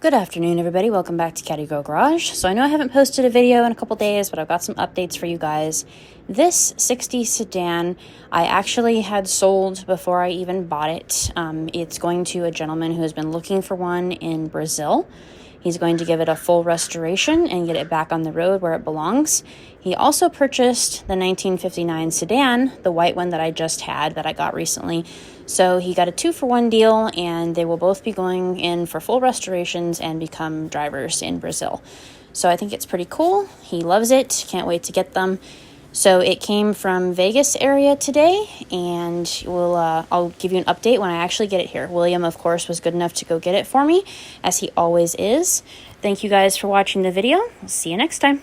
Good afternoon, everybody. Welcome back to Caddy Girl Garage. So I know I haven't posted a video in a couple days, but I've got some updates for you guys. This 60 sedan I actually had sold before I even bought it. It's going to a gentleman who has been looking for one in Brazil. He's going to give it a full restoration and get it back on the road where it belongs. He also purchased the 1959 sedan, the white one that I just had that I got recently. So he got a 2-for-1 deal, and they will both be going in for full restorations and become drivers in Brazil. So I think it's pretty cool. He loves it. Can't wait to get them. So it came from Vegas area today, and I'll give you an update when I actually get it here. William, of course, was good enough to go get it for me, as he always is. Thank you guys for watching the video. I'll see you next time.